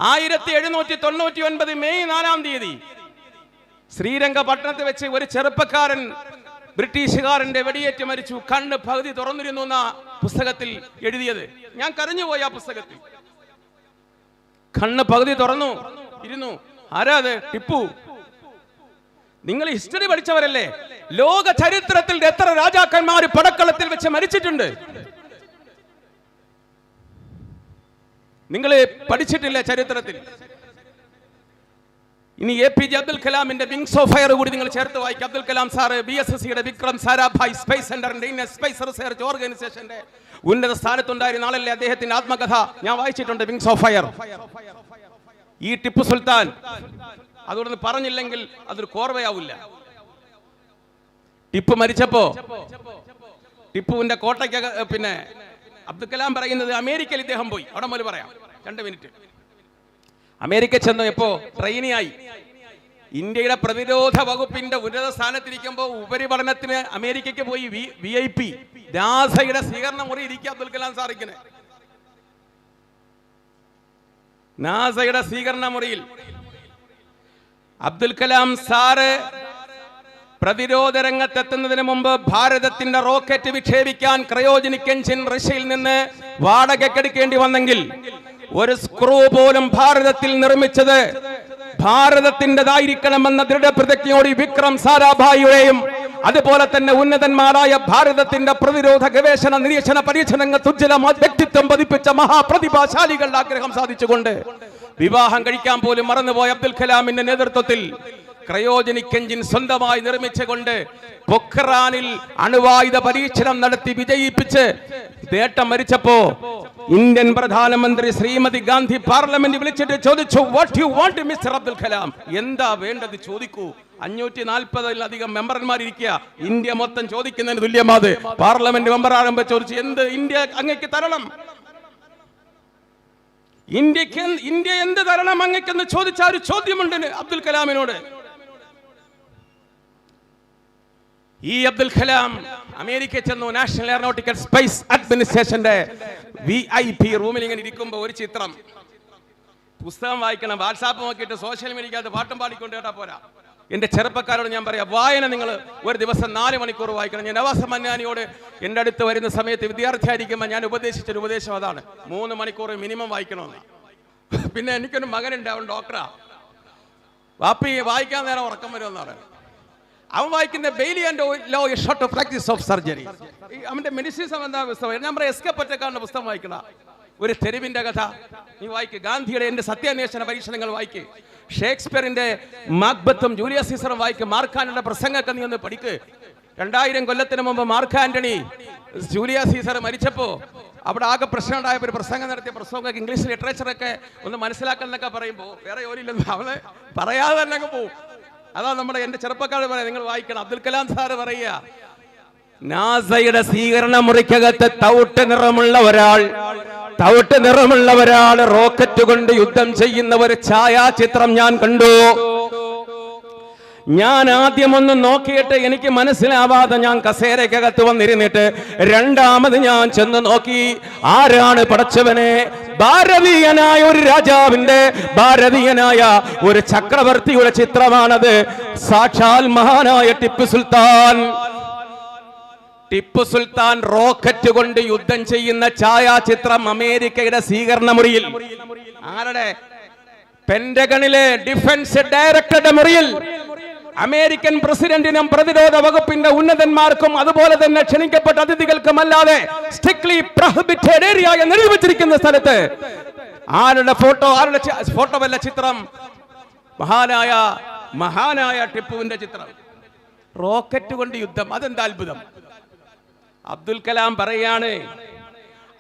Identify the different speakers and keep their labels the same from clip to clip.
Speaker 1: 1799 May 4-ാം തീയതി ശ്രീരംഗപട്ടണത്ത് വെച്ച് ഒരു ചെറുപ്പക്കാരൻ ബ്രിട്ടീഷുകാരന്റെ വെടിയേറ്റ് മരിച്ചു. കണ്ണ് പകുതി തുറന്നിരുന്നു എന്ന പുസ്തകത്തിൽ എഴുതിയത്. ഞാൻ കരഞ്ഞുപോയി ആ പുസ്തകത്തിൽ. കണ്ണ് പകുതി തുറന്നു ഇരുന്നു. ആരാത്? ടിപ്പു. നിങ്ങൾ ഹിസ്റ്ററി പഠിച്ചവരല്ലേ? ലോക ചരിത്രത്തിൽ എത്ര രാജാക്കന്മാർ പടക്കളത്തിൽ വെച്ച് മരിച്ചിട്ടുണ്ട്? നിങ്ങൾ പഠിച്ചിട്ടില്ല ചരിത്രത്തിൽ? ഇനി APJ അബ്ദുൽ കലാമിന്റെ വിങ്സ് ഓഫ് ഫയർ കൂടി നിങ്ങൾ ചേർത്ത് വായിക്കും. അബ്ദുൽ കലാം സാറ് BSSCയുടെ വിക്രം സാരാഭായ് സ്പേസ് സെന്ററിന്റെ ഇന്ത്യൻ സ്പേസ് റിസർച്ച് ഓർഗനൈസേഷന്റെ ഉന്നത സ്ഥാനത്തുണ്ടായിരുന്ന ആളല്ലേ. അദ്ദേഹത്തിന്റെ ആത്മകഥ ഞാൻ വായിച്ചിട്ടുണ്ട്, വിങ്സ് ഓഫ് ഫയർ. ഈ ടിപ്പു സുൽത്താൻ അതുകൊണ്ട് പറഞ്ഞില്ലെങ്കിൽ അതൊരു കോർവയാവില്ല. ടിപ്പു മരിച്ചപ്പോ ടിപ്പുവിന്റെ കോട്ടയ്ക്ക് പിന്നെ അബ്ദുൽ കലാം പറയുന്നത് അമേരിക്കയിൽ ഇദ്ദേഹം പോയി. അവിടെ മുതൽ പറയാം, 2 മിനിറ്റ്. അമേരിക്ക ചെന്നു എപ്പോ ട്രെയിനിയായി. ഇന്ത്യയുടെ പ്രതിരോധ വകുപ്പിന്റെ ഉന്നത സ്ഥാനത്തിരിക്കുമ്പോൾ ഉപരിപഠനത്തിന് അമേരിക്കയ്ക്ക് പോയി. VIP നാസയുടെ സ്വീകരണ മുറി ഇരിക്കുക അബ്ദുൽ കലാം സാറിക്കിന്. നാസയുടെ സ്വീകരണ മുറിയിൽ അബ്ദുൽ കലാം സാറ് പ്രതിരോധ രംഗത്തെത്തുന്നതിന് മുമ്പ് ഭാരതത്തിന്റെ റോക്കറ്റ് വിക്ഷേപിക്കാൻ ക്രയോജനിക് എഞ്ചിൻ റഷ്യയിൽ നിന്ന് വാടകയ്ക്കെടുക്കേണ്ടി വന്നെങ്കിൽ ഒരു സ്ക്രൂ പോലും ഭാരതത്തിൽ നിർമ്മിച്ചത് ഭാരതത്തിൻ്റെതായിരിക്കണമെന്ന ദൃഢപ്രതിജ്ഞയോടെ വിക്രം സാരാഭായിയുടെയും അതുപോലെ തന്നെ ഉന്നതന്മാരായ ഭാരതത്തിന്റെ പ്രതിരോധ ഗവേഷണ നിരീക്ഷണ പരീക്ഷണങ്ങൾ ഉജ്ജ്വലമായ വ്യക്തിത്വം പതിപ്പിച്ച മഹാപ്രതിഭാശാലികളുടെ ആഗ്രഹം സാധിച്ചുകൊണ്ട് വിവാഹം കഴിക്കാൻ പോലും മറന്നുപോയ അബ്ദുൽ കലാമിന്റെ നേതൃത്വത്തിൽ ക്രയോജനിക് എഞ്ചിൻ സ്വന്തമായി നിർമ്മിച്ചുകൊണ്ട് പൊഖ്റാനിൽ അണുവായുധ പരീക്ഷണം നടത്തി വിജയിപ്പിച്ച് നേട്ടം മരിച്ചപ്പോ ഇന്ത്യൻ പ്രധാനമന്ത്രി ശ്രീമതി ഗാന്ധി പാർലമെന്റ് വിളിച്ചിട്ട് ചോദിച്ചു, what you want mister Abdul Kalam? എന്താ വേണ്ടത് ചോദിക്കൂ. 540-ലധികം മെമ്പർമാരിരിക്കുക. ഇന്ത്യ മൊത്തം ചോദിക്കുന്നതിന് തുല്യമാത്. പാർലമെന്റ് മെമ്പർ ആകുമ്പോ ചോദിച്ചു, എന്ത് ഇന്ത്യ അങ്ങേക്ക് തരണം? ഇന്ത്യ എന്ത് തരണം അങ്ങേക്കെന്ന് ചോദിച്ച ഒരു ചോദ്യമുണ്ട് അബ്ദുൽ കലാമിനോട്. ഈ അബ്ദുൽ കലാം അമേരിക്കയിൽ ചെന്നു. നാഷണൽ എയറോനോട്ടിക്കൽ സ്പേസ് അഡ്മിനിസ്ട്രേഷന്റെ VIP റൂമിൽ ഇങ്ങനെ ഇരിക്കുമ്പോ ഒരു ചിത്രം. പുസ്തകം വായിക്കണം, വാട്സാപ്പ് നോക്കിയിട്ട് സോഷ്യൽ മീഡിയക്കകത്ത് പാട്ടും പാടിക്കൊണ്ട് കേട്ടാ പോരാ. എന്റെ ചെറുപ്പക്കാരോട് ഞാൻ പറയാം, വായന നിങ്ങൾ ഒരു ദിവസം 4 മണിക്കൂർ വായിക്കണം. ഞാൻ നവാസ് മന്നാനിയോട് എൻ്റെ അടുത്ത് വരുന്ന സമയത്ത് വിദ്യാർത്ഥിയായിരിക്കുമ്പോൾ ഞാൻ ഉപദേശിച്ചൊരു ഉപദേശം അതാണ്, 3 മണിക്കൂർ മിനിമം വായിക്കണമെന്ന്. പിന്നെ എനിക്കൊരു മകനുണ്ട്, അവൻ ഡോക്ടറാ. വാപ്പി വായിക്കാൻ നേരം ഉറക്കം വരുമെന്നാണ്. അവൻ വായിക്കുന്ന Bailey and love a short of practice of surgery. അവന്റെ മെഡിസിൻ സംബന്ധ പുസ്തകം. ഞാൻ പറയാം, SK പൊറ്റക്കാരന്റെ പുസ്തകം വായിക്കണം. ഒരു തെരുവിന്റെ കഥ നീ വായിക്ക്. ഗാന്ധിയുടെ എന്റെ സത്യാന്വേഷണ പരീക്ഷണങ്ങൾ വായിക്ക്. ഷേക്സ്പിയറിന്റെ മാക്ബത്തും ജൂലിയസ് സീസറും വായിക്ക്. മാർക്കാന്റണിയുടെ പ്രസംഗമൊക്കെ നീ ഒന്ന് പഠിക്ക്. 2000 കൊല്ലത്തിന് മുമ്പ് മാർക്ക് ആന്റണി ജൂലിയസ് സീസർ മരിച്ചപ്പോ അവിടെ ആകെ പ്രശ്നം ഉണ്ടായപ്പോൾ ഒരു പ്രസംഗം നടത്തിയ പ്രസംഗമൊക്കെ ഇംഗ്ലീഷ് ലിറ്ററേച്ചറൊക്കെ ഒന്ന് മനസ്സിലാക്കാനൊക്കെ പറയുമ്പോൾ വേറെ ജോലിയില്ലെന്ന് അവള് പറയാതെ തന്നെ അങ്ങ് പോവും. അതാ നമ്മുടെ എന്റെ ചെറുപ്പക്കാർ പറയാം, നിങ്ങൾ വായിക്കണം. അബ്ദുൽ കലാം സാറ് പറയുക, നാസയുടെ സ്വീകരണ മുറിക്കകത്ത് തവിട്ട് നിറമുള്ള ഒരാൾ റോക്കറ്റ് കൊണ്ട് യുദ്ധം ചെയ്യുന്ന ഒരു ഛായാചിത്രം ഞാൻ കണ്ടു. ഞാൻ ആദ്യം ഒന്ന് നോക്കിയിട്ട് എനിക്ക് മനസ്സിലാവാതെ ഞാൻ കസേരക്കകത്ത് വന്നിരുന്നിട്ട് രണ്ടാമത് ഞാൻ ചെന്ന് നോക്കി. ആരാണ് പടച്ചവനെ? ഭാരതീയനായ ഒരു രാജാവിന്റെ, ഭാരതീയനായ ഒരു ചക്രവർത്തിയുടെ ചിത്രമാണത്. സാക്ഷാൽ മഹാനായ ടിപ്പു സുൽത്താൻ റോക്കറ്റ് കൊണ്ട് യുദ്ധം ചെയ്യുന്ന ഛായാചിത്രം അമേരിക്കയുടെ സ്വീകരണ മുറിയിൽ. ആരുടെ? പെന്റഗണിലെ ഡിഫൻസ് ഡയറക്ടറുടെ മുറിയിൽ. അമേരിക്കൻ പ്രസിഡന്റിനും പ്രതിരോധ വകുപ്പിന്റെ ഉന്നതന്മാർക്കും അതുപോലെ തന്നെ ക്ഷണിക്കപ്പെട്ട അതിഥികൾക്കും അല്ലാതെ സ്ട്രിക്ട്ലി പ്രൊഹിബിറ്റഡ് ഏരിയ എന്ന് നിർവചിച്ചിരിക്കുന്ന സ്ഥലത്ത് ആരുടെ ഫോട്ടോ വല്ല ചിത്രം? മഹാനായ ടിപ്പുവിന്റെ ചിത്രം. റോക്കറ്റ് കൊണ്ട് യുദ്ധം, അതെന്താ അത്ഭുതം? അബ്ദുൽ കലാം പറയാണ്,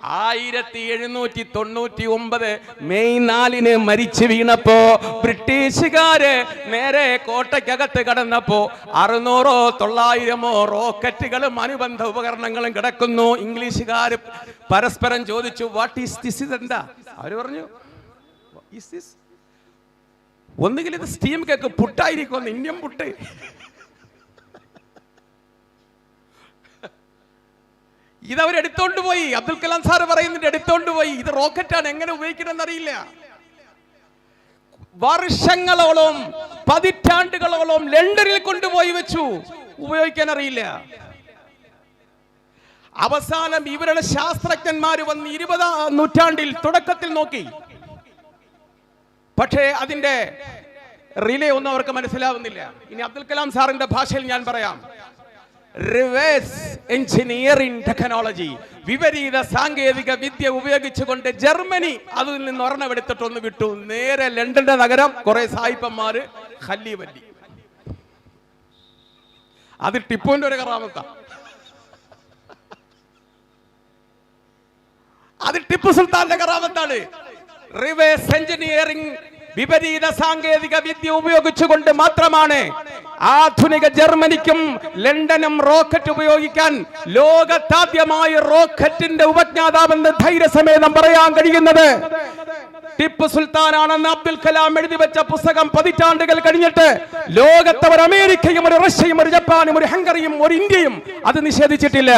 Speaker 1: 1799 മെയ് 4 മരിച്ചു വീണപ്പോ ബ്രിട്ടീഷുകാര് നേരെ കോട്ടയ്ക്കകത്ത് കടന്നപ്പോ 600-900 റോക്കറ്റുകളും അനുബന്ധ ഉപകരണങ്ങളും കിടക്കുന്നു. ഇംഗ്ലീഷുകാർ പരസ്പരം ചോദിച്ചു, വാട്ട് ഈസ് ദിസ്? ഇതെന്താ? അവര് പറഞ്ഞു, ഒന്നുകിൽ ഇത് സ്റ്റീം കേക്ക് പുട്ടായിരിക്കും, ഇന്ത്യൻ പുട്ട്. ഇതവരെടുത്തോണ്ട് പോയി. അബ്ദുൽ കലാം സാറ് പറയുന്നുണ്ട്, എടുത്തോണ്ട് പോയി. ഇത് റോക്കറ്റാണ്, എങ്ങനെ ഉപയോഗിക്കണമെന്ന് അറിയില്ല. വർഷങ്ങളോളം പതിറ്റാണ്ടുകളോളം ലണ്ടനിൽ കൊണ്ടുപോയി വെച്ചു. ഉപയോഗിക്കാൻ അറിയില്ല. അവസാനം ഇവരുടെ ശാസ്ത്രജ്ഞന്മാർ വന്ന് 20ാം നൂറ്റാണ്ടിൽ തുടക്കത്തിൽ നോക്കി. പക്ഷേ അതിന്റെ റിലേ ഒന്നും അവർക്ക് മനസ്സിലാവുന്നില്ല. ഇനി അബ്ദുൽ കലാം സാറിന്റെ ഭാഷയിൽ ഞാൻ പറയാം. റിവേഴ്സ് എഞ്ചിനീയറിംഗ് ടെക്നോളജി, വിപരീത സാങ്കേതിക വിദ്യ ഉപയോഗിച്ചുകൊണ്ട് ജർമ്മനി അതിൽ നിന്ന് ഒരെണ്ണമെടുത്തിട്ടൊന്ന് വിട്ടു. നേരെ ലണ്ടന്റെ നഗരം, കുറെ സായിപ്പന്മാര്, ഖല്ലി വല്ലി. അത് ടിപ്പുവിന്റെ ഒരു കറാമത്ത. അത് ടിപ്പു സുൽത്താന്റെ കറാമത്താണ്. റിവേഴ്സ് എഞ്ചിനീയറിംഗ്, വിപരീത സാങ്കേതിക വിദ്യ ഉപയോഗിച്ചുകൊണ്ട് മാത്രമാണ് ആധുനിക ജർമ്മനിക്കും ലണ്ടനും റോക്കറ്റ് ഉപയോഗിക്കാൻ ലോകത്താദ്യമായി റോക്കറ്റിന്റെ ഉപജ്ഞാതാവെന്ന് ധൈര്യസമേതം പറയാൻ കഴിയുന്നത് ടിപ്പു സുൽത്താനാണെന്ന് അബ്ദുൽ കലാം എഴുതി വെച്ച പുസ്തകം പതിറ്റാണ്ടുകൾ കഴിഞ്ഞിട്ട് ലോകത്തവർ അമേരിക്കയും ഒരു റഷ്യയും ഒരു ജപ്പാനും ഒരു ഹംഗറിയും ഒരു ഇന്ത്യയും അത് നിഷേധിച്ചിട്ടില്ല.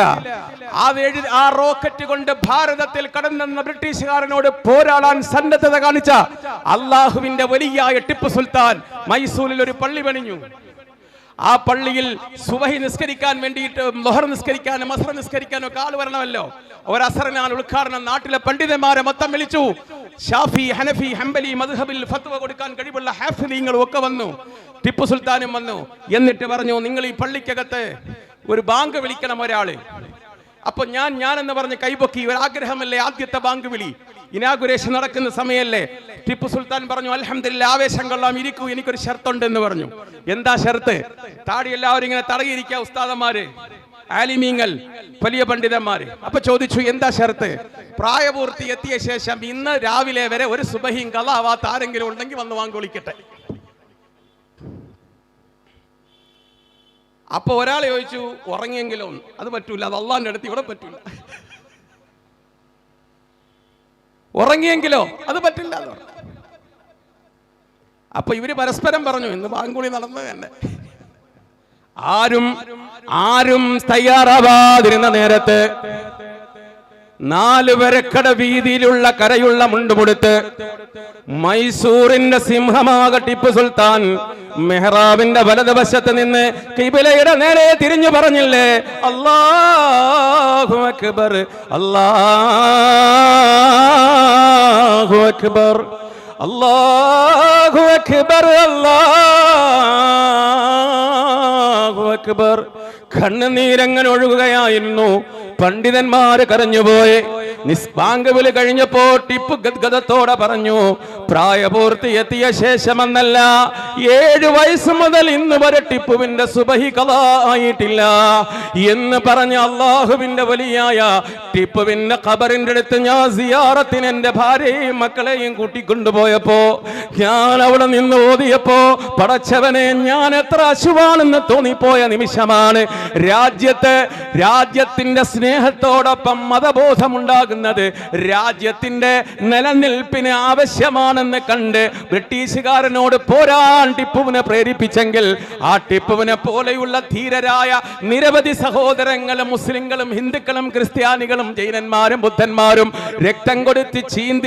Speaker 1: ആ റോക്കറ്റ് കൊണ്ട് ഭാരതത്തിൽ കടന്നെന്ന ബ്രിട്ടീഷുകാരനോട് പോരാടാൻ സന്നദ്ധത കാണിച്ച അള്ളാഹുവിന്റെ വലിയായ ടിപ്പു സുൽത്താൻ മൈസൂരിൽ ഒരു പള്ളി പണിഞ്ഞു. ആ പള്ളിയിൽ സുബഹി നിസ്കരിക്കാൻ വേണ്ടിയിട്ട്, ലൊഹർ നിസ്കരിക്കാനും അസ്ർ നിസ്കരിക്കാനും ഒക്കെ ആൾ വരണമല്ലോ. ഒരു അസറിനാണ് ഉദ്ഘാടനം. നാട്ടിലെ പണ്ഡിതന്മാരെ മൊത്തം വിളിച്ചു. ഷാഫി, ഹനഫി, ഹംബലി മദ്ഹബിൽ ഫത്വ കൊടുക്കാൻ കഴിവുള്ള ഹാഫിദീങ്ങളും ഒക്കെ വന്നു. ടിപ്പു സുൽത്താനും വന്നു. എന്നിട്ട് പറഞ്ഞു, നിങ്ങൾ ഈ പള്ളിക്കകത്ത് ഒരു ബാങ്ക് വിളിക്കണം ഒരാള്. അപ്പൊ ഞാൻ എന്ന് പറഞ്ഞ് കൈപൊക്കി. ഒരാഗ്രഹമല്ലേ ആദ്യത്തെ ബാങ്ക് വിളി, ഇനാഗുരേഷൻ നടക്കുന്ന സമയല്ലേ. ടിപ്പു സുൽത്താൻ പറഞ്ഞു, അൽഹംദുലില്ലാ, ആവേശം കൊള്ളാം, ഇരിക്കൂ, എനിക്കൊരു ഷർത്തുണ്ട് എന്ന് പറഞ്ഞു. എന്താ ഷർത്ത്? താടി എല്ലാവരും ഇങ്ങനെ തടകിയിരിക്കുക, ഉസ്താദന്മാര്, ആലിമീങ്ങൾ, വലിയ പണ്ഡിതന്മാര്. അപ്പൊ ചോദിച്ചു, എന്താ ഷർത്ത്? പ്രായപൂർത്തി എത്തിയ ശേഷം ഇന്ന് രാവിലെ വരെ ഒരു സുബഹിയും കളാവാത്ത ആരെങ്കിലും ഉണ്ടെങ്കിൽ വന്ന് വാങ്ങിക്കൊളിക്കട്ടെ. അപ്പൊ ഒരാൾ ചോദിച്ചു, ഉറങ്ങിയെങ്കിലോ? അത് പറ്റൂല, അത് അള്ളാന്റെ അടുത്ത് ഇവിടെ പറ്റൂല. ഉറങ്ങിയെങ്കിലോ? അത് പറ്റില്ല. അപ്പൊ ഇവര് പരസ്പരം പറഞ്ഞു, ഇന്ന് ബാങ്കുളി നടന്നത് തന്നെ. ആരും തയ്യാറാവാതിരുന്ന നേരത്ത് 4 വരക്കട വീതിയിലുള്ള കരയുള്ള മുണ്ടുമുടുത്ത് മൈസൂറിന്റെ സിംഹമാക ടിപ്പു സുൽത്താൻ മെഹ്റാബിന്റെ വലതുവശത്ത് നിന്ന് ഖിബലയുടെ നേരെ തിരിഞ്ഞു പറഞ്ഞില്ലേ, അല്ലാഹു അക്ബർ, അല്ലാഹു അക്ബർ, അല്ലാഹു അക്ബർ, അല്ലാഹു അക്ബർ. കണ്ണുനീരങ്ങനെ ഒഴുകുകയായിരുന്നു. പണ്ഡിതന്മാര് കരഞ്ഞുപോയി. നിസ്ബാങ്ക് വിളി കഴിഞ്ഞപ്പോ ടിപ്പു ഗദ്ഗദത്തോടെ പറഞ്ഞു, പ്രായപൂർത്തി എത്തിയ ശേഷമെന്നല്ല, 7 വയസ്സ് മുതൽ ഇന്ന് വരെ ടിപ്പുവിന്റെ സുബഹി ഖളാ ആയിട്ടില്ല എന്ന് പറഞ്ഞ അള്ളാഹുവിന്റെ വലിയായ ടിപ്പുവിന്റെ ഖബറിന്റെ അടുത്ത് ഞാൻ സിയാറത്തിന് എന്റെ ഭാര്യയും മക്കളെയും കൂട്ടിക്കൊണ്ടുപോയപ്പോ ഞാൻ അവിടെ നിന്ന് ഓതിയപ്പോ, പടച്ചവനെ, ഞാൻ എത്ര അശുവാണെന്ന് തോന്നിപ്പോയ നിമിഷമാണ്. രാജ്യത്തിന്റെ സ്നേഹത്തോടൊപ്പം മതബോധമുണ്ടാകുന്നത് രാജ്യത്തിന്റെ നിലനിൽപ്പിന് ആവശ്യമാണെന്ന് കണ്ട് ബ്രിട്ടീഷുകാരനോട് പോരാൻ ടിപ്പുവിനെ പ്രേരിപ്പിച്ചെങ്കിൽ ആ ടിപ്പുവിനെ പോലെയുള്ള ധീരരായ നിരവധി സഹോദരങ്ങളും മുസ്ലിങ്ങളും ഹിന്ദുക്കളും ക്രിസ്ത്യാനികളും ജൈനന്മാരും ബുദ്ധന്മാരും രക്തം കൊടുത്ത്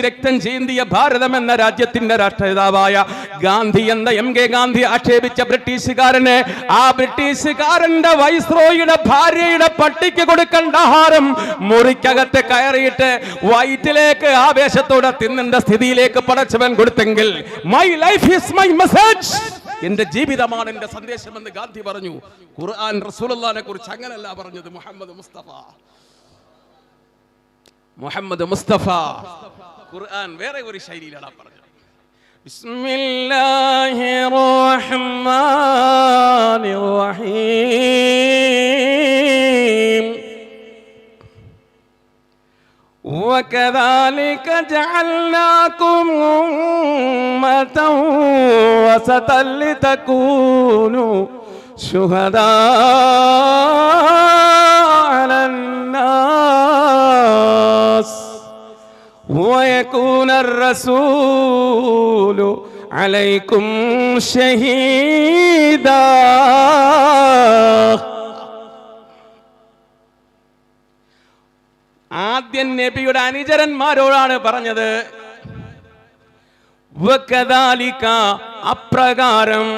Speaker 1: രക്തം ചീന്തിയ ഭാരതം എന്ന രാജ്യത്തിന്റെ രാഷ്ട്രപിതാവായ ഗാന്ധി എന്ന MK ഗാന്ധി ആക്ഷേപിച്ച ബ്രിട്ടീഷുകാരനെ, ആ ബ്രിട്ടീഷുകാരന്റെ വൈസ്രോയുടെ ഭാര്യയുടെ പട്ടിക്ക് കൊടുക്കേണ്ട ആഹാരം മുറിക്കകത്ത് കയറിയിട്ട് വയറ്റിലേക്ക് ആവേശത്തോടെ തിന്നേണ്ട സ്ഥിതിയിലേക്ക് പടച്ചവൻ കൊടുത്തെങ്കിൽ, my life is my message, എന്റെ ജീവിതമാണ് എന്റെ സന്ദേശം എന്ന് ഗാന്ധി പറഞ്ഞു. ഖുർആൻ റസൂലുള്ളാഹിനെ കുറിച്ച് അങ്ങനല്ല പറഞ്ഞത്. മുഹമ്മദ് മുസ്തഫ ഖുർആൻ വേറെ ഒരു ശൈലിയിലാണ് പറഞ്ഞത്. ബിസ്മില്ലാഹിർ റഹ്മാനിർ റഹീം وكذلك جعلناكم أمة وسطا لتكونوا شهداء على الناس ويكون الرسول عليكم شهيدا. ആദ്യം നബിയുടെ അനുചരന്മാരോടാണ് പറഞ്ഞത്, വകദാലിക അപ്രകാരം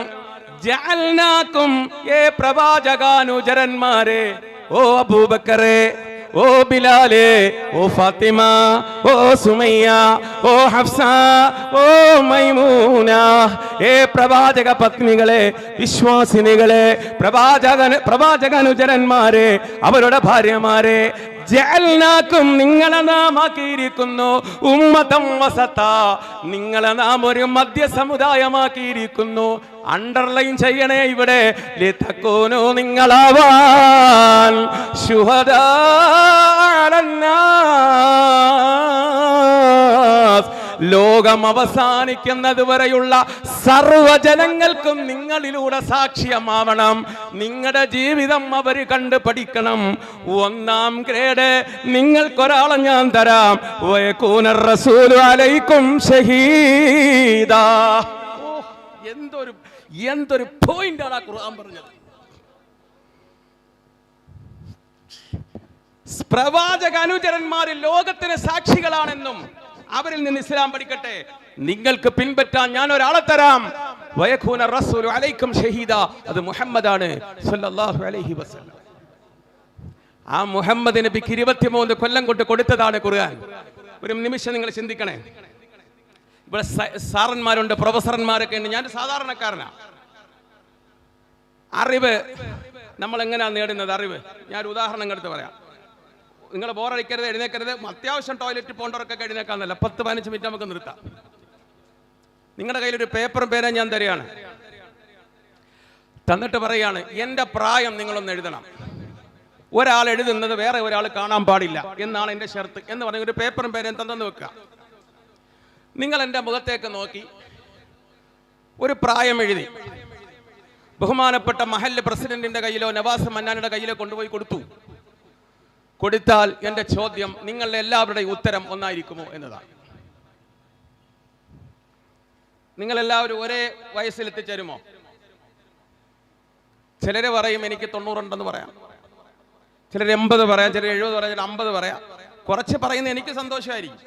Speaker 1: ജഅൽനാകും ഏ പ്രവാചകാനുചരന്മാരെ, ഓ അബൂബക്കറെ, ഓ ബിലാലെ, ഓ ഫാത്തിമ, ഓ സുമയ്യ, ഓ ഹഫ്സ, ഓ മൈമൂന, ഏ പ്രവാചക പത്നികളെ, വിശ്വാസിനികളെ, പ്രവാചകാനുചരന്മാരെ, അവരുടെ ഭാര്യമാരെ, ജഅൽനാകും നിങ്ങളെ നാം ആക്കിയിരിക്കുന്നു ഉമ്മതം വസത, നിങ്ങളെ നാം ഒരു മധ്യ സമുദായമാക്കിയിരിക്കുന്നു. അണ്ടർലൈൻ ചെയ്യണേ ഇവിടെ, ലിതകൂനു നിങ്ങളാവാൻ ശുഹദാ അലന്നാസ്, ലോകം അവസാനിക്കുന്നത് വരെയുള്ള സർവജനങ്ങൾക്കും നിങ്ങളിലൂടെ സാക്ഷ്യമാവണം. നിങ്ങളുടെ ജീവിതം അവർ കണ്ട് പഠിക്കണം. ഒന്നാം ഗ്രേഡ് നിങ്ങൾക്കൊരാളെ ഞാൻ തരാം, വയകൂന റസൂലു അലൈക്കും ഷഹീദാ. എന്തൊരു പോയിന്റാണ് ആ ഖുർആൻ പറഞ്ഞത്. പ്രവാചക അനുചരന്മാർ ലോകത്തിന് സാക്ഷികളാണെന്നും അവരിൽ നിന്ന് ഇസ്ലാം പഠിക്കട്ടെ. നിങ്ങൾക്ക് പിൻപറ്റാൻ ഞാൻ ഒരാളെ തരാം, വയകൂന റസൂലു അലൈക്കും ഷഹീദാ, അത് മുഹമ്മദാണ് സല്ലല്ലാഹു അലൈഹി വസല്ലം. ആ മുഹമ്മദ് നബിക്ക് 23 കൊല്ലം കൊണ്ട് കൊടുത്തതാണ് ഖുർആൻ. ഒരു നിമിഷം നിങ്ങൾ ചിന്തിക്കണേ. ഇവിടെ സാറന്മാരുണ്ട്, പ്രൊഫസർമാരൊക്കെ ഉണ്ട്. ഞാൻ സാധാരണക്കാരനാണ്. അറിവ് നമ്മൾ എങ്ങനെയാണ് നേടുന്നത്? അറിവ് ഞാൻ ഉദാഹരണം എടുത്ത് പറയാം. നിങ്ങൾ ബോറടിക്കരുത്, എഴുന്നേക്കരുത്. അത്യാവശ്യം ടോയ്ലറ്റ് പോകേണ്ടവരൊക്കെ എഴുന്നേക്കാന്നല്ല, 10-15 മിനിറ്റ് നമുക്ക് നിർത്താം. നിങ്ങളുടെ കയ്യിലൊരു പേപ്പറും പേന ഞാൻ തരികയാണ്, തന്നിട്ട് പറയാണ് എൻ്റെ പ്രായം നിങ്ങളൊന്ന് എഴുതണം. ഒരാൾ എഴുതുന്നത് വേറെ ഒരാൾ കാണാൻ പാടില്ല എന്നാണ് എൻ്റെ ഷർത്ത് എന്ന് പറഞ്ഞ ഒരു പേപ്പറും പേനയും തന്നെന്ന് വെക്കുക. നിങ്ങൾ എൻ്റെ മുഖത്തേക്ക് നോക്കി ഒരു പ്രായം എഴുതി ബഹുമാനപ്പെട്ട മഹല്ല് പ്രസിഡന്റിന്റെ കയ്യിലോ നവാസ് മന്നാനയുടെ കയ്യിലോ കൊണ്ടുപോയി കൊടുത്താൽ എൻ്റെ ചോദ്യം നിങ്ങളുടെ എല്ലാവരുടെയും ഉത്തരം ഒന്നായിരിക്കുമോ എന്നതാണ്. നിങ്ങളെല്ലാവരും ഒരേ വയസ്സിൽ എത്തിച്ചേരുമോ? ചിലര് പറയും എനിക്ക് 90 ഉണ്ടെന്ന് പറയാം, ചിലർ 80 പറയാം, ചിലർ 70 പറയാം, ചിലർ 50 പറയാം. കുറച്ച് പറയുന്നത് എനിക്ക് സന്തോഷമായിരിക്കും.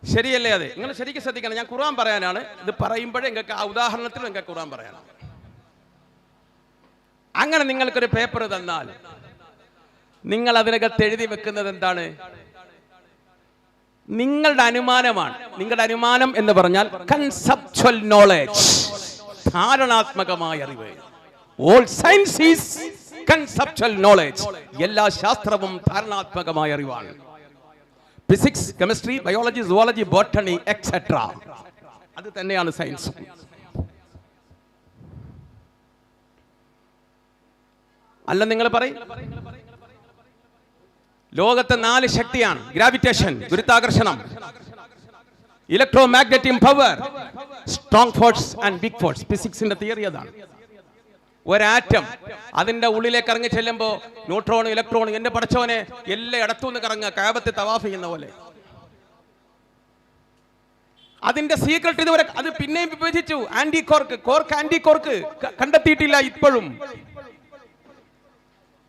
Speaker 1: ശരിയല്ലേ? അത് നിങ്ങൾ ശരിക്കും ശ്രദ്ധിക്കണം. ഞാൻ ഖുർആൻ പറയാനാണ് ഇത് പറയുമ്പോഴേ നിങ്ങൾക്ക് ആ ഉദാഹരണത്തിൽ നിങ്ങൾക്ക് ഖുർആൻ പറയാനാണ്. അങ്ങനെ നിങ്ങൾക്കൊരു പേപ്പർ തന്നാൽ നിങ്ങൾ അതിനകത്ത് എഴുതി വെക്കുന്നത് എന്താണ്? നിങ്ങളുടെ അനുമാനമാണ്. നിങ്ങളുടെ അനുമാനം എന്ന് പറഞ്ഞാൽ കൺസെപ്ച്വൽ നോളജ്, ധാരണാത്മകമായ അറിവ്. All science is conceptual knowledge. എല്ലാ ശാസ്ത്രവും ധാരണാത്മകമായ അറിവാണ്. Physics, chemistry, biology, zoology, botany etcetera, അത് തന്നെയാണ് സയൻസ്. അല്ല നിങ്ങൾ പറയും ലോകത്തെ 4 ശക്തിയാണ്: ഗ്രാവിറ്റേഷൻ, ഗുരുത്വാകർഷണം, electromagnetic power, strong force and weak force. ഫിസിക്സിന്റെ തിയറി അതാണ്. ഒരാറ്റം അതിന്റെ ഉള്ളിലേക്ക് ഇറങ്ങി ചെല്ലുമ്പോ ന്യൂട്രോൺ, ഇലക്ട്രോൺ, എന്റെ പടച്ചോനെ എല്ലാം ഇടത്തുനിന്ന് കറങ്ങുക, കഅബത്ത് തവാഫ് ചെയ്യുന്ന പോലെ. അതിന്റെ സീക്രട്ട് ഇതുവരെ അത് പിന്നെയും വിഭജിച്ചു. ആന്റി കോർക്ക് ആന്റി കോർക്ക് കണ്ടെത്തിയിട്ടില്ല ഇപ്പോഴും.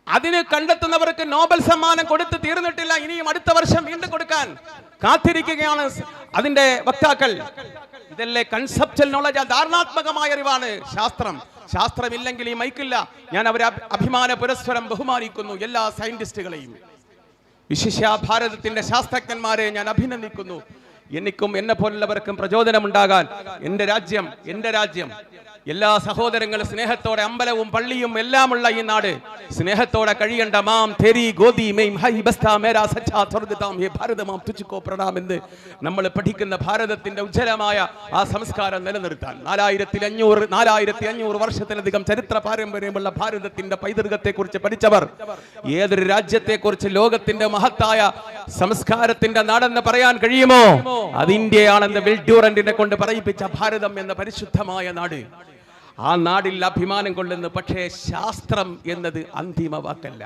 Speaker 1: അതിന് കണ്ടെത്തുന്നവർക്ക് നോബൽ സമ്മാനം കൊടുത്ത് തീർന്നിട്ടില്ല. ഇനിയും അടുത്ത വർഷം വീണ്ടും കൊടുക്കാൻ കാത്തിരിക്കുകയാണ് അതിന്റെ വക്താക്കൾ. ഇതല്ലേ കൺസെപ്ച്വൽ നോളജ്, ധാരണാത്മകമായ അറിവാണ് ശാസ്ത്രം. ശാസ്ത്രമില്ലെങ്കിൽ ഈ മൈക്കില്ല. ഞാൻ അവരെ അഭിമാന പുരസ്സരം ബഹുമാനിക്കുന്നു, എല്ലാ സയന്റിസ്റ്റുകളെയും. വിശിഷ്യ ഭാരതത്തിന്റെ ശാസ്ത്രജ്ഞന്മാരെ ഞാൻ അഭിനന്ദിക്കുന്നു. എനിക്കും എന്നെ പോലുള്ളവർക്കും പ്രചോദനമുണ്ടാകാൻ എൻ്റെ രാജ്യം എല്ലാ സഹോദരങ്ങളും സ്നേഹത്തോടെ, അമ്പലവും പള്ളിയും എല്ലാമുള്ള ഈ നാട് സ്നേഹത്തോടെ കഴിയേണ്ട മാം തെരി ഗോദി മെയിം ഹൈ ബസ്താ മേരാ സച്ചാ സ്വർഗ്ഗതാം ഹേ ഭാരതമാം തുച്ഛക്കോ പ്രണാം എന്ന് നമ്മൾ പഠിക്കുന്ന ഭാരതത്തിന്റെ ഉജ്ജ്വലമായ ആ സംസ്കാരം നിലനിർത്താൻ 4500 വർഷത്തിലധികം ചരിത്ര പാരമ്പര്യമുള്ള ഭാരതത്തിന്റെ പൈതൃകത്തെക്കുറിച്ച് പഠിച്ചവർ ഏതൊരു രാജ്യത്തെക്കുറിച്ച് ലോകത്തിന്റെ മഹത്തായ സംസ്കാരത്തിന്റെ നാടെന്ന് പറയാൻ കഴിയുമോ? അത് ഇന്ത്യയാണെന്ന് വിൽ ഡ്യൂറന്റിനെ കൊണ്ട് പറയിപ്പിച്ച ഭാരതം എന്ന പരിശുദ്ധമായ നാട്. ആ നാടിൽ അഭിമാനം കൊള്ളുന്നു. പക്ഷേ ശാസ്ത്രം എന്നത് അന്തിമ വാക്കല്ല.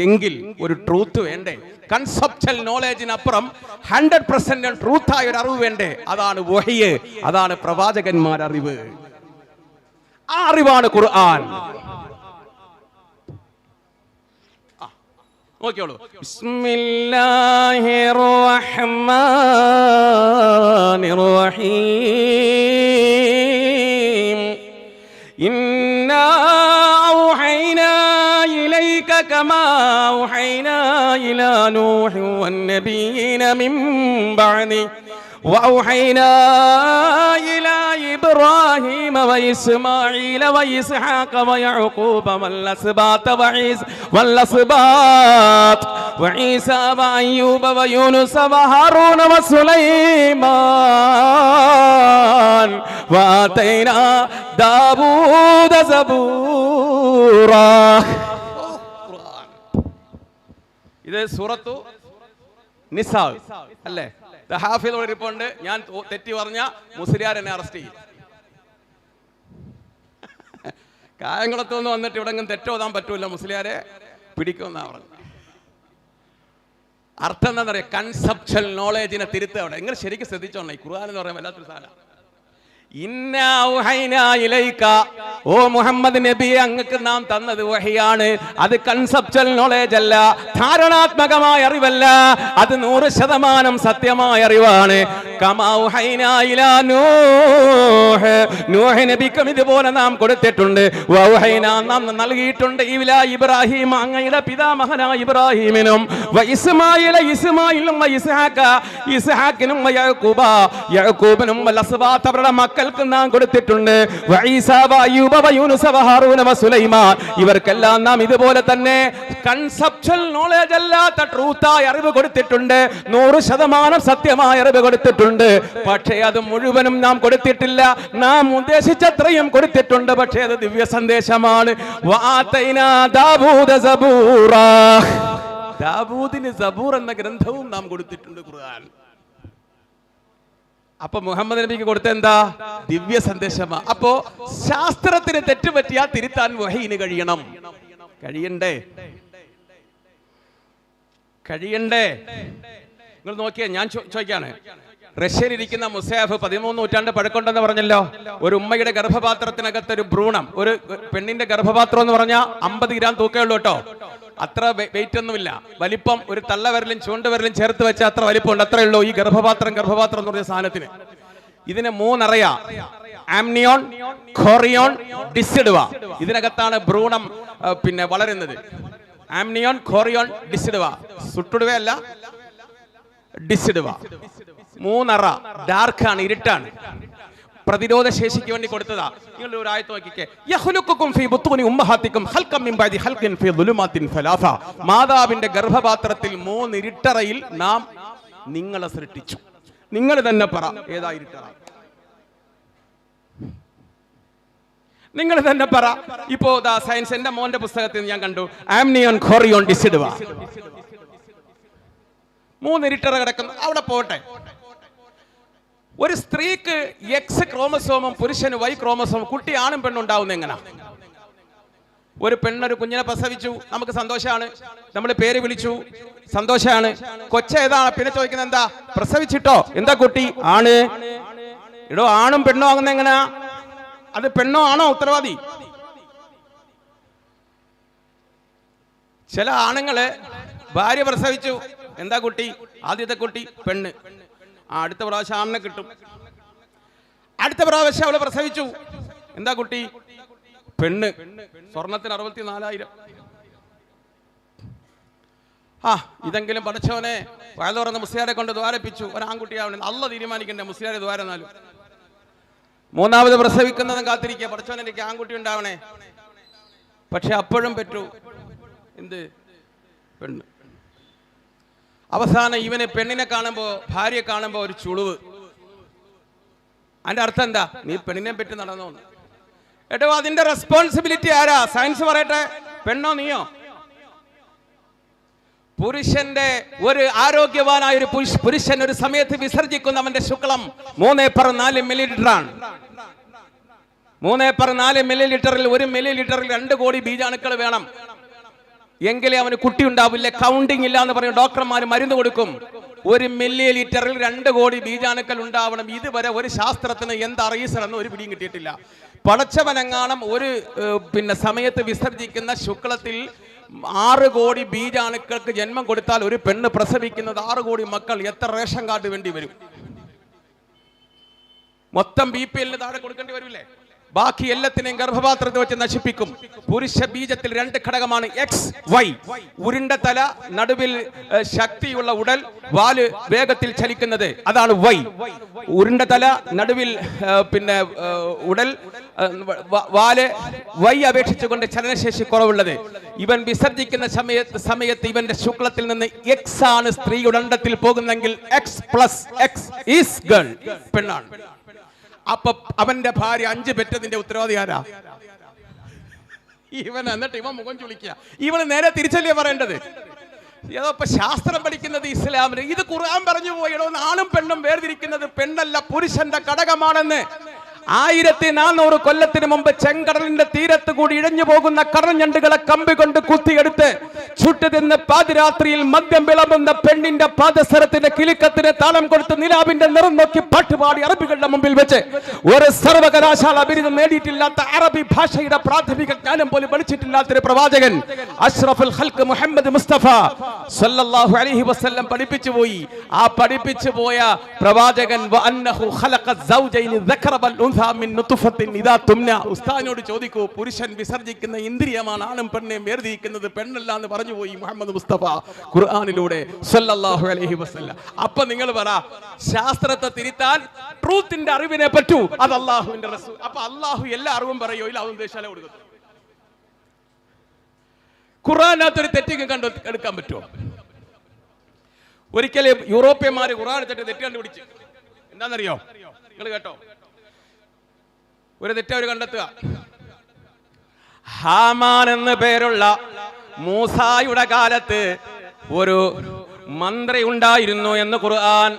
Speaker 1: എങ്കിൽ ഒരു ട്രൂത്ത് വേണ്ടേ? കൺസെപ്ച്വൽ നോളജിനപ്പുറം 100% ട്രൂത്തായ ഒരു അറിവ് വേണ്ടേ? അതാണ് വഹ്യ്, അതാണ് പ്രവാചകന്മാർ അറിവ്. ആ അറിവാണ് ഖുർആൻ. നോക്കിയോളൂ. ബിസ്മില്ലാഹിർ റഹ്മാനിർ റഹീം. ഇന്നാ ഔഹൈനാ ഇലൈക കമാ ഔഹൈനാ ഇലാ നൂഹി വന്നബിയ്യീന മിൻ ബഅദി وأوحينا إلى إبراهيم وإسماعيل وإسحاق ويعقوب والأسباط وعيسى وأيوب ويونس وهارون وسليمان وآتينا داوود زبورا. ഇത് സൂറത്തു നിസാ അല്ലേ? ഹാഫിളോട് ഇരിപ്പുണ്ട്. ഞാൻ തെറ്റി പറഞ്ഞ മുസ്ലിയാർ എന്നെ അറസ്റ്റ് ചെയ്യും. കായംകുളത്തുനിന്ന് വന്നിട്ട് ഇവിടെ തെറ്റോതാൻ പറ്റൂല, മുസ്ലിയാരെ പിടിക്കുമെന്നാ പറഞ്ഞു. അർത്ഥം എന്താ പറയുക? കൺസെപ്ച്വൽ നോളേജിനെ തിരുത്തുക. അവിടെ നിങ്ങൾ ശരിക്കും ശ്രദ്ധിച്ചോണം. ഈ ഖുർആൻ എന്ന് പറയുമ്പോൾ വല്ലാത്തൊരു സാധനം. ഇന്നാ ഔഹൈനാ ഇലൈക, ഓ മുഹമ്മദ് നബിയെ അങ്ങക്ക് നാം തന്നത് വഹിയാണ്. അത് കൺസെപ്ച്വൽ നോളേജ് അല്ല, ധാരണാത്മകമായ അറിവല്ല, അത് 100% സത്യമായ അറിവാണ്. കമാ ഔഹൈനാ ഇലാ നൂഹ്, നൂഹ് നബിക്കും ഇതുപോലെ നാം കൊടുത്തിട്ടുണ്ട്. വൗഹൈനാ നാം നൽകിയിട്ടുണ്ട് ഇലാ ഇബ്രാഹിം, അങ്ങയുടെ പിതാമഹനായ ഇബ്രാഹിമിനും, ഇസ്മായിലും ഇസ്ഹാക്കിനും യാക്കൂബിനും അവരുടെ മക്കൾക്ക് നാം കൊടുത്തിട്ടുണ്ട്. ഇവർക്കെല്ലാം നാം ഇതുപോലെ തന്നെ കൺസെപ്ച്വൽ നോളേജ് അല്ലാത്ത ട്രൂത്തായ അറിവ് കൊടുത്തിട്ടുണ്ട്. 100% സത്യമായ അറിവ് കൊടുത്തിട്ടുണ്ട്. പക്ഷേ അത് മുഴുവനും നാം കൊടുത്തിട്ടില്ല. നാം ഉദ്ദേശിച്ചത്രയും കൊടുത്തിട്ടുണ്ട്, പക്ഷേ അത് ദിവ്യ സന്ദേശമാണ്. ദാവൂദിന് സബൂർ എന്ന ഗ്രന്ഥവും നാം കൊടുത്തിട്ടുണ്ട് ഖുർആൻ. അപ്പൊ മുഹമ്മദ് നബിക്ക് കൊടുത്ത എന്താ? ദിവ്യ സന്ദേശമാ. അപ്പോ ശാസ്ത്രത്തിന് തെറ്റുപറ്റിയാൽ തിരുത്താൻ വഹീന് കഴിയണം. കഴിയണ്ടേ? നിങ്ങൾ നോക്കിയാ, ഞാൻ ചോദിക്കാണ്, റഷ്യയിൽ ഇരിക്കുന്ന മുസാഫ് 13 നൂറ്റാണ്ട് പഴക്കമുണ്ടെന്ന് പറഞ്ഞല്ലോ. ഒരു ഉമ്മയുടെ ഗർഭപാത്രത്തിനകത്ത് ഒരു ഭ്രൂണം, ഒരു പെണ്ണിന്റെ ഗർഭപാത്രം എന്ന് പറഞ്ഞാൽ 50 ഗ്രാം തൂക്കേ ഉള്ളൂ കേട്ടോ. അത്ര വെയിറ്റ് ഒന്നുമില്ല. വലിപ്പം ഒരു തള്ളവിരലും ചൂണ്ടുവിരലും ചേർത്ത് വെച്ച അത്ര വലിപ്പമുണ്ട്, അത്രേ ഉള്ളൂ ഈ ഗർഭപാത്രം എന്ന് പറഞ്ഞ സാധനത്തിന്. ഇതിന് 3 അറിയാ: ആംനിയോൺ, ഖോറിയോൺ, ഡിസിഡുവ. ഇതിനകത്താണ് ഭ്രൂണം വളരുന്നത്. ആംനിയോൺ, ഖോറിയോൺ, ഡിസിഡുവ. സുട്ടുടുവയല്ല, ഡിസിഡുവ. 3 അറ. ഡാർക്കാണ്, ഇരുട്ടാണ്. പ്രതിരോധ ശേഷിക്ക് വേണ്ടി കൊടുത്തതാ. നിങ്ങൾ ഒരു ആയത്ത് നോക്കിക്കേ. യഖ്ലുഖുകും ഫീ ബുത്തൂനി ഉമ്മഹാത്തികും ഖൽഖൻ മിൻ ബഅദി ഖൽഖിൻ ഫീ ദുലുമാത്തിൻ ഫലാസ. മാതാവിന്റെ ഗർഭപാത്രത്തിൽ 3 ഇരുട്ടറയിൽ നാം നിങ്ങളെ സൃഷ്ടിച്ചു. നിങ്ങൾ തന്നെ പറ, ഏതാ ഇരുട്ടറ? നിങ്ങൾ തന്നെ പറ. ഇപ്പോ സയൻസ്, എന്റെ മോന്റെ പുസ്തകത്തിൽ ഞാൻ കണ്ടു, ആംനിയോൺ, ഖോറിയോൺ, ഡിസിഡുവ. 3 ഇരുട്ടറ കിടക്കുന്നു. അവിടെ പോട്ടെ. ഒരു സ്ത്രീക്ക് X ക്രോമസോമും പുരുഷന് Y ക്രോമസോമും. കുട്ടി ആണും പെണ്ണും ഉണ്ടാവുന്ന എങ്ങനെ? ഒരു പെണ്ണൊരു കുഞ്ഞിനെ പ്രസവിച്ചു, നമുക്ക് സന്തോഷമാണ്, നമ്മൾ പേര് വിളിച്ചു, സന്തോഷമാണ്. കൊച്ചേതാണ്? പിന്നെ ചോദിക്കുന്നത് എന്താ? പ്രസവിച്ചിട്ടോ? എന്താ കുട്ടി? ആണ്. ഇടോ, ആണും പെണ്ണോ ആകുന്ന എങ്ങനാ? അത് പെണ്ണോ ആണോ ഉത്തരവാദി? ചില ആണുങ്ങള് ഭാര്യ പ്രസവിച്ചു, എന്താ കുട്ടി? ആദ്യത്തെ കുട്ടി പെണ്ണ്. അടുത്ത പ്രാവശ്യം ആണിനെ കിട്ടും. അടുത്ത പ്രാവശ്യം അവളെ പ്രസവിച്ചു, എന്താ കുട്ടി? പെണ്ണ്. സ്വർണത്തിന് 64,000. ഇതെങ്കിലും പഠിച്ചവനെ വയൽ തുറന്ന മുസ്ലിയാരെ കൊണ്ട് ദ്വാരപ്പിച്ചു. ഒരാൺകുട്ടിയാവണം, അള്ള തീരുമാനിക്കണ്ടേ മുസ്ലിയാരെ ദ്വാരന്നാലും. 3ാമത് പ്രസവിക്കുന്നതും കാത്തിരിക്കുക, പഠിച്ചവനെ എനിക്ക് ആൺകുട്ടി ഉണ്ടാവണേ. പക്ഷെ അപ്പോഴും പറ്റൂ, എന്ത്? പെണ്ണ്. അവസാനം ഇവന് പെണ്ണിനെ കാണുമ്പോ, ഭാര്യയെ കാണുമ്പോ ഒരു ചുളിവ്. അതിന്റെ അർത്ഥം എന്താ? നീ പെണ്ണിനെ പറ്റി നടന്നോ? ഏട്ടോ, അതിന്റെ റെസ്പോൺസിബിലിറ്റി ആരാ? സയൻസ് പറയട്ടെ, പെണ്ണോ നീയോ? പുരുഷന്റെ, ഒരു ആരോഗ്യവാനായ ഒരു പുരുഷൻ ഒരു സമയത്ത് വിസർജിക്കുന്നവന്റെ ശുക്ലം 3/4 മില്ലിലിറ്റർ ആണ്. 3/4 മില്ലിലിറ്ററിൽ 1 മില്ലിലിറ്ററിൽ 2 കോടി ബീജാണുക്കൾ വേണം, എങ്കിലേ അവന് കുട്ടി ഉണ്ടാവില്ല. കൗണ്ടിങ് ഇല്ല എന്ന് പറയും ഡോക്ടർമാർ, മരുന്ന് കൊടുക്കും. 1 മില്ലിലിറ്ററിൽ 2 കോടി ബീജാണുക്കൾ ഉണ്ടാവണം. ഇതുവരെ ഒരു ശാസ്ത്രത്തിന് എന്താ റീസൺ എന്ന് ഒരു പിടിയും കിട്ടിയിട്ടില്ല. പടച്ചവനെങ്ങാണം ഒരു സമയത്ത് വിസർജിക്കുന്ന ശുക്ലത്തിൽ 6 കോടി ബീജാണുക്കൾക്ക് ജന്മം കൊടുത്താൽ ഒരു പെണ്ണ് പ്രസവിക്കുന്നത് 6 കോടി മക്കൾ. എത്ര റേഷൻ കാർഡ് വേണ്ടി വരും? മൊത്തം BPL താഴെ കൊടുക്കേണ്ടി വരില്ലേ? ബാക്കി എല്ലാത്തിനെയും ഗർഭപാത്രത്തിൽ വെച്ച് നശിപ്പിക്കും. പുരുഷ ബീജത്തിൽ 2 ഘടകമാണ് XY. ഉരുണ്ട തല, നടുവിൽ ശക്തിയുള്ള ഉടൽ, വാല് വേഗത്തിൽ ചലിക്കുന്നത്, അതാണ് Y. ഉരുണ്ട തല, നടുവിൽ ഉടൽ, വാല് Y അപേക്ഷിച്ചുകൊണ്ട് ചലനശേഷി കുറവുള്ളത്. ഇവൻ വിസർജിക്കുന്ന സമയത്ത് ഇവന്റെ ശുക്ലത്തിൽ നിന്ന് X ആണ് സ്ത്രീയുടെ അണ്ടത്തിൽ പോകുന്നെങ്കിൽ X+X is girl, പെണ്ണാണ്. അപ്പൊ അവന്റെ ഭാര്യ 5 പെറ്റതിന്റെ ഉത്തരവാദി ആരാ? ഇവൻ. എന്നിട്ട് ഇവൻ മുഖം ചുളിക്കുക. ഇവന് നേരെ തിരിച്ചല്ലേ പറയേണ്ടത്? ഏതോ ഇപ്പൊ ശാസ്ത്രം പഠിക്കുന്നത് ഇസ്ലാമിന്. ഇത് ഖുർആൻ പറഞ്ഞു പോയടോ, ആണും പെണ്ണും വേർതിരിക്കുന്നത് പെണ്ണല്ല പുരുഷന്റെ ഘടകമാണെന്ന്. 1400 കൊല്ലത്തിന് മുമ്പ് ചെങ്കടലിന്റെ തീരത്ത് കൂടി ഇഴഞ്ഞു പോകുന്ന കടഞ്ഞണ്ടുകളെ കമ്പി കൊണ്ട് കുത്തിയെടുത്ത് ചുട്ടുതിന്ന് പാതിരാത്രിയിൽ മദ്യം വിളമ്പുന്ന പെണ്ണിന്റെ പാദസരത്തിന്റെ കിലുക്കത്തിന് താളം കൊടുത്ത് നിലാവിന്റെ നിറം നോക്കി പാട്ടുപാടി അറബികളുടെ മുമ്പിൽ വെച്ച് ഒരു സർവകലാശാല ബിരുദം നേടിയിട്ടില്ലാത്ത അറബി ഭാഷയുടെ പ്രാഥമിക ജ്ഞാനം പോലും പഠിച്ചിട്ടില്ലാത്തൊരു പ്രവാചകൻ അഷ്റഫുൽ ഖൽഖ് മുഹമ്മദ് മുസ്തഫ സല്ലല്ലാഹു അലൈഹി വസല്ലം പഠിപ്പിച്ചു പോയി. ആ പഠിപ്പിച്ചു പോയ പ്രവാചകൻ വഅന്നഹു ഖലഖ സൗജൈനി ദക്കറ വൽ ഉൻസ മിൻ നുത്ഫത്തിൻ ഇദാ തുംന. ഉസ്താദിനോട് ചോദിക്കൂ, പുരുഷൻ വിസർജിക്കുന്ന ഇന്ദ്രിയമാണ് ആണും പെണ്ണേയും വേർതിരിക്കുന്നത്, പെണ്ണല്ല എന്ന് പറഞ്ഞു പോയി മുഹമ്മദ് മുസ്തഫ ഖുർആനിലൂടെ സല്ലല്ലാഹു അലൈഹി വസല്ലം. അപ്പൊ നിങ്ങൾ പറ, ശാസ്ത്രത്തെ തിരുത്താൻ ട്രൂത്തിന്റെ അറിവിനെ പറ്റൂ, അത് അല്ലാഹുവിന്റെ റസൂൽ. അപ്പൊ അല്ലാഹു എല്ലാ അറിവും പറയോ? ഇല്ല, അവൻ ദേശാല കൊടുക്കുന്നു. ഖുർആനകത്തൊരു തെറ്റിക്കും കണ്ടു എടുക്കാൻ പറ്റുമോ? ഒരിക്കലും യൂറോപ്യന്മാര് ഖുർആൻ എടുത്തിട്ട് തെറ്റ് കണ്ടുപിടിച്ച്. എന്താണെന്നറിയോ? നിങ്ങൾ കേട്ടോ, ഒരു തെറ്റ് അവർ കണ്ടെത്തുക. ഹാമാൻ എന്ന് പേരുള്ള മൂസായുടെ കാലത്ത് ഒരു മന്ത്രി ഉണ്ടായിരുന്നു എന്ന് ഖുർആൻ.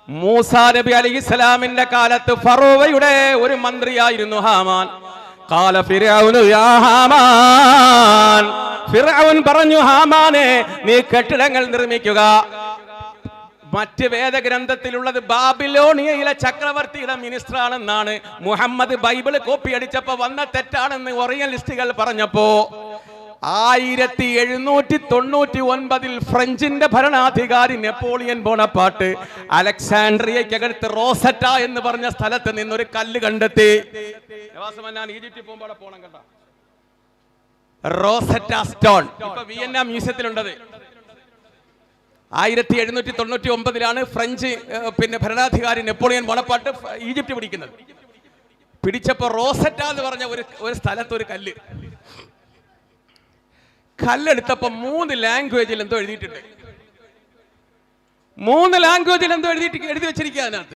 Speaker 1: മൂസാ നബി അലൈഹിസ്സലാമിന്റെ കാലത്ത് ഫറോവയുടെ ഒരു മന്ത്രിയായിരുന്നു ഹാമാൻ. ഖാല ഫിർഔനു യാ ഹാമാൻ, ഫിർഔൻ പറഞ്ഞു, ഹാമാനെ നീ കെട്ടിടങ്ങൾ നിർമ്മിക്കുക. മറ്റ് വേദഗ്രന്ഥത്തിലുള്ളത് ബാബിലോണിയയിലെ ചക്രവർത്തിയുടെ മിനിസ്റ്റർ ആണെന്നാണ്. മുഹമ്മദ് ബൈബിള് കോപ്പി അടിച്ചപ്പോ വന്ന തെറ്റാണെന്ന് ഒറിയലിസ്റ്റുകൾ പറഞ്ഞപ്പോ 1799 ഫ്രഞ്ചിന്റെ ഭരണാധികാരി നെപ്പോളിയൻ ബോണപ്പാർട്ട് അലക്സാൻഡ്രിയക്കടുത്ത് റോസറ്റ എന്ന് പറഞ്ഞ സ്ഥലത്ത് നിന്നൊരു കല്ല് കണ്ടെത്തി. ഞാൻ ഈജിപ്തിൽ പോകുമ്പോൾ പോണം കേട്ടോ, റോസറ്റ സ്റ്റോൺ. ഇപ്പൊ വിയന്ന മ്യൂസിയത്തിലുണ്ടത്. 1799 ഫ്രഞ്ച് ഭരണാധികാരി നെപ്പോളിയൻ ബോണപ്പാർട്ട് ഈജിപ്റ്റ് പിടിക്കുന്നത്. പിടിച്ചപ്പോ റോസറ്റ എന്ന് പറഞ്ഞ ഒരു സ്ഥലത്ത് ഒരു കല്ലെടുത്തപ്പോ 3 ലാംഗ്വേജിൽ എന്തോ എഴുതിയിട്ടുണ്ട്. 3 ലാംഗ്വേജിൽ എന്തോ എഴുതി വെച്ചിരിക്കുക അതിനകത്ത്.